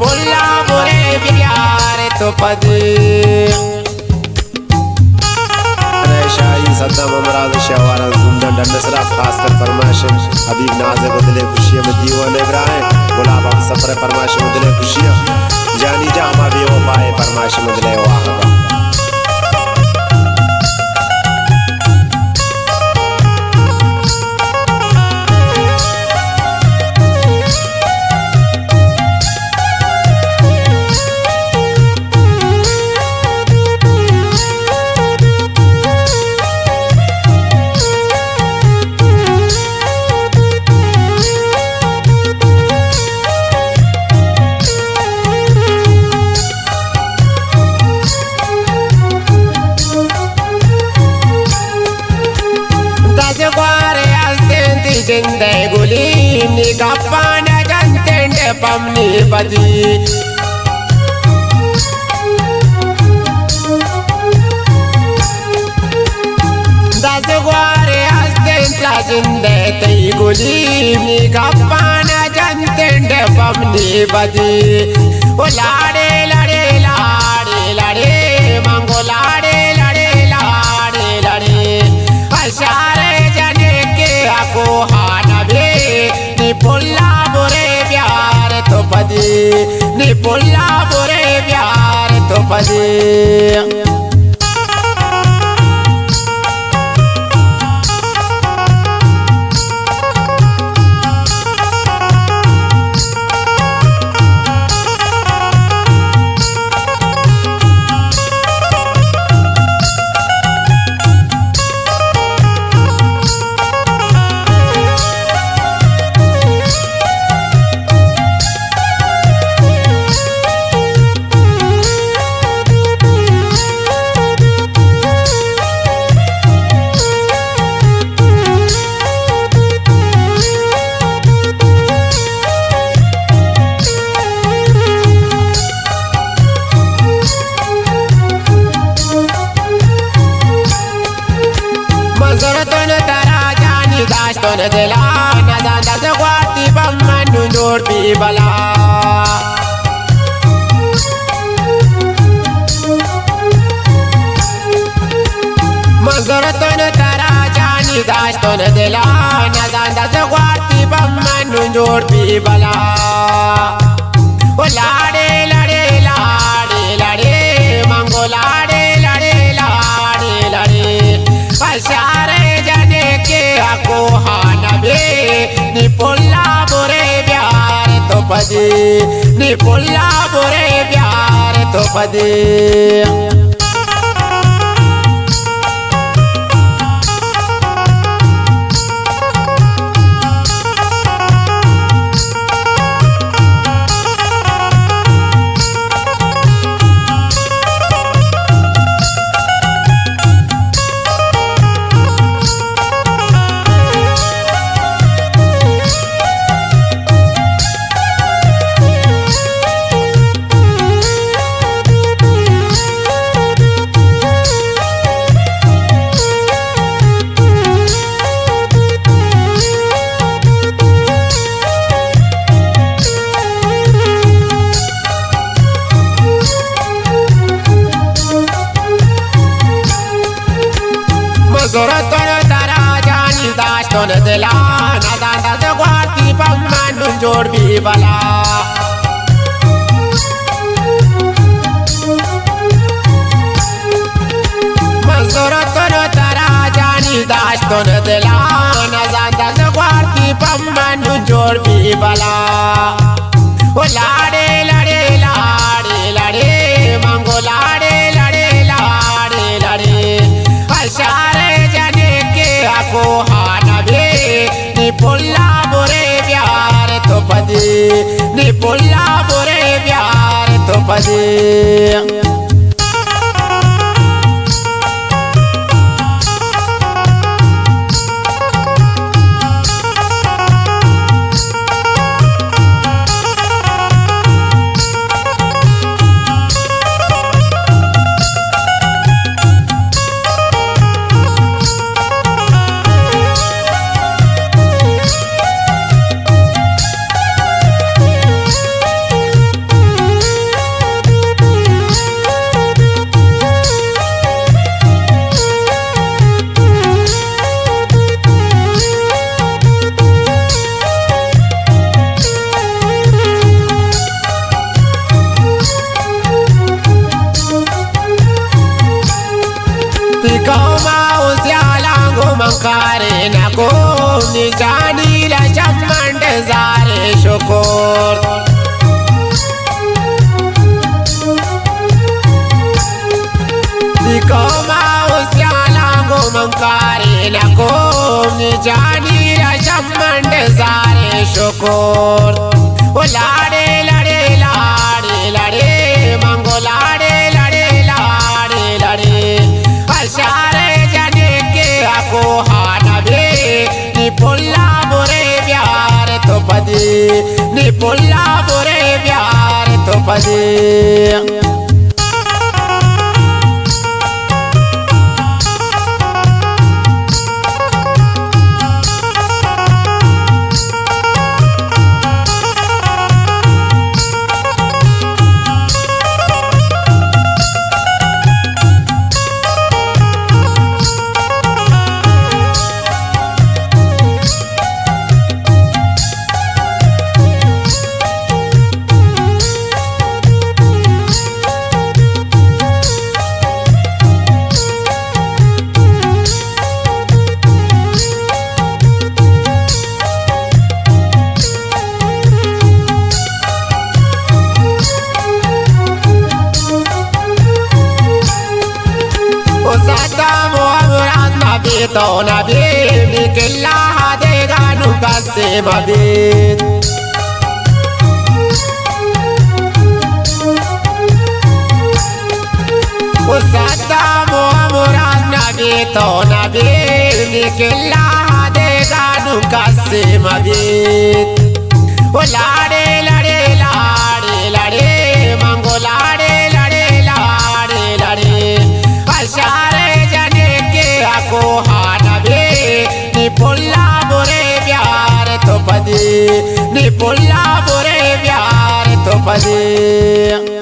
पुल्ला बुरे प्यार तो पदे शाही सद्दाम अमराज शहवारा जुमदन डंडसरा खासकर फरमाइश हबीब नाज़ बदले खुशियां में दीवाने इब्राहिम गुलाब हम सफर फरमाइश बदले खुशियां जानी जा हम भी हो पाए फरमाइश बदले वाहबा जिंदे गुली निगापान जनते पमनी बदी दस ग्वारे हस्ते जिंदे तई गुली निगापान जनते पमनी बदी ओ लाड़े लड़े लाड़े लड़े मंगो लाड़े लड़े लाड़े लड़े अशारे जने के आको नि पुल्ला बुरे प्यार तो पदे नि पुल्ला बुरे प्यार तो पदे तोने दिला न जाना से वाती बम्मन जोड़ भी बला मगर तोने तारा जानी दाश तोने दिला न जाना से वाती बम्मन जोड़ भी बला ओ लाड़े लड़े लाड़े लड़े मंगो लाड़े लड़े लाड़े लड़े अशारे जने के आको नि पुल्ला बुरे प्यार तो पदे नि पुल्ला बुरे प्यार तो पदे तोने दिला न जाना से वाती बम्मन जोड़ भी बला मंजूर तोने तारा जानी दाश तोने दिला न जाना से वाती बम्मन जोड़ भी बला ओ लाड़े लड़े लाड़े लड़े मंगो लाड़े लड़े लाड़े लड़े अशारे जने के आको नि पुल्ला बुरे प्यार तो पदे नि पुल्ला बुरे प्यार तो पदे lakum ni jani ra shamman de sare shukur o lade lade lade lade mango lade lade lade lade ashare jane ke ako hanabe ni pulla bore pyar to padi ni pulla bore pyar to padi तो नबी निकला देगा नुका से मबीत सद्दाम मुराद नबी तो नबी निकला देगा नुका से मबीत ओ लाड़े लड़े लाड़े लड़े मंगो लाड़े लड़े लाड़े लड़े अशारे जने के ako hanabe ni pulla bore pyar to padi ni pulla bore pyar to padi